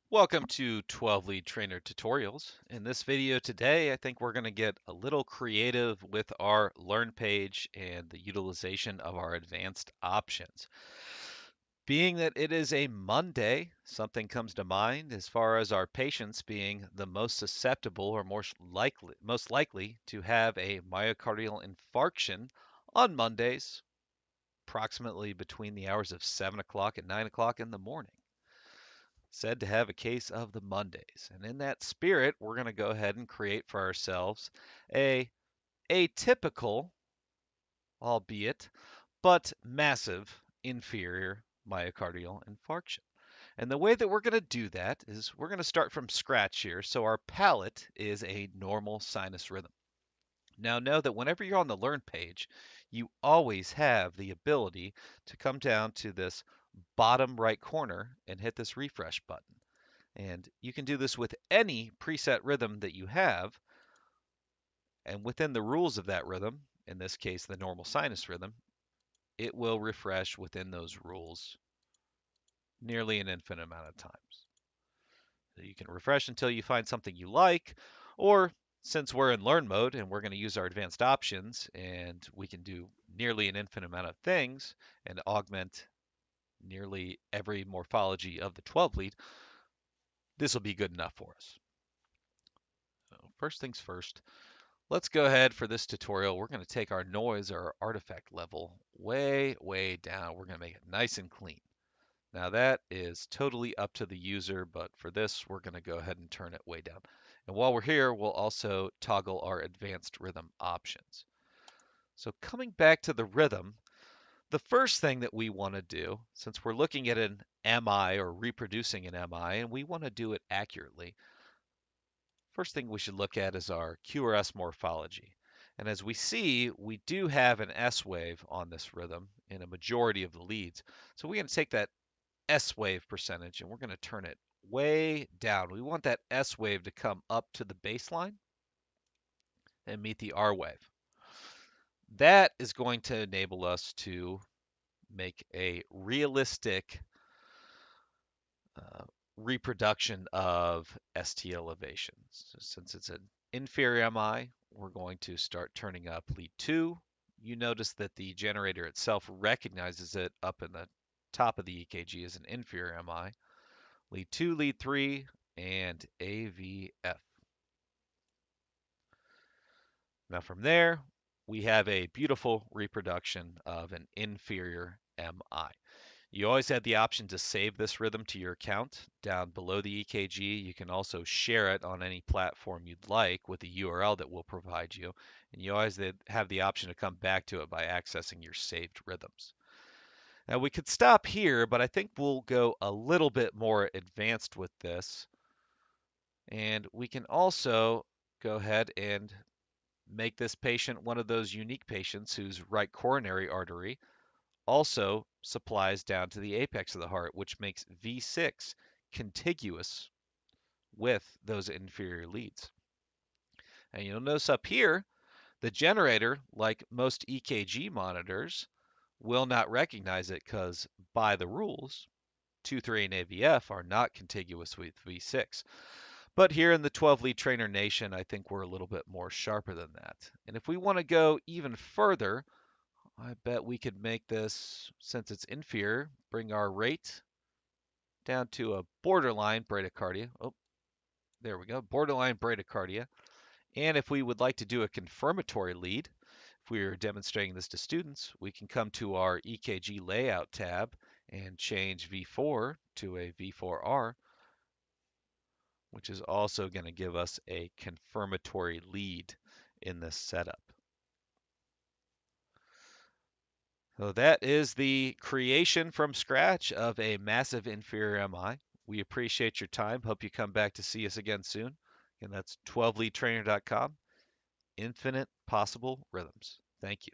Welcome to 12 Lead Trainer Tutorials. In this video today, I think we're going to get a little creative with our Learn page and the utilization of our advanced options. Being that it is a Monday, something comes to mind as far as our patients being the most susceptible or most likely to have a myocardial infarction on Mondays, approximately between the hours of 7 o'clock and 9 o'clock in the morning. Said to have a case of the Mondays. And in that spirit, we're going to go ahead and create for ourselves a atypical, albeit, but massive inferior myocardial infarction. And the way that we're going to do that is we're going to start from scratch here. So our palate is a normal sinus rhythm. Now know that whenever you're on the Learn page, you always have the ability to come down to this bottom right corner and hit this refresh button. And you can do this with any preset rhythm that you have. And within the rules of that rhythm, in this case, the normal sinus rhythm, it will refresh within those rules nearly an infinite amount of times. So you can refresh until you find something you like, or since we're in learn mode and we're going to use our advanced options and we can do nearly an infinite amount of things and augment nearly every morphology of the 12 lead, this will be good enough for us. So first things first, let's go ahead for this tutorial. We're going to take our noise or our artifact level way down. We're going to make it nice and clean. Now that is totally up to the user, but for this, we're going to go ahead and turn it way down. And while we're here, we'll also toggle our advanced rhythm options. So coming back to the rhythm, the first thing that we want to do, since we're looking at an MI or reproducing an MI, and we want to do it accurately, first thing we should look at is our QRS morphology. And as we see, we do have an S wave on this rhythm in a majority of the leads. So we're going to take that S wave percentage and we're going to turn it way down. We want that S wave to come up to the baseline and meet the R wave. That is going to enable us to make a realistic uh, reproduction of ST elevations. So since it's an inferior MI, we're going to start turning up lead 2. You notice that the generator itself recognizes it up in the top of the EKG as an inferior MI. Lead 2, lead 3, and AVF. Now from there, we have a beautiful reproduction of an inferior MI. You always have the option to save this rhythm to your account down below the EKG. You can also share it on any platform you'd like with the URL that we'll provide you. And you always have the option to come back to it by accessing your saved rhythms. Now we could stop here, but I think we'll go a little bit more advanced with this. And we can also go ahead and make this patient one of those unique patients whose right coronary artery also supplies down to the apex of the heart, which makes V6 contiguous with those inferior leads. And you'll notice up here, the generator, like most EKG monitors, will not recognize it because by the rules, 2, 3, and AVF are not contiguous with V6. But here in the 12 lead trainer nation, I think we're a little bit more sharper than that. And if we want to go even further, I bet we could make this, since it's inferior, bring our rate down to a borderline bradycardia. Oh, there we go, borderline bradycardia. And if we would like to do a confirmatory lead, if we are demonstrating this to students, we can come to our EKG layout tab and change V4 to a V4R, which is also going to give us a confirmatory lead in this setup. So that is the creation from scratch of a massive inferior MI. We appreciate your time. Hope you come back to see us again soon. And that's 12leadtrainer.com. Infinite possible rhythms. Thank you.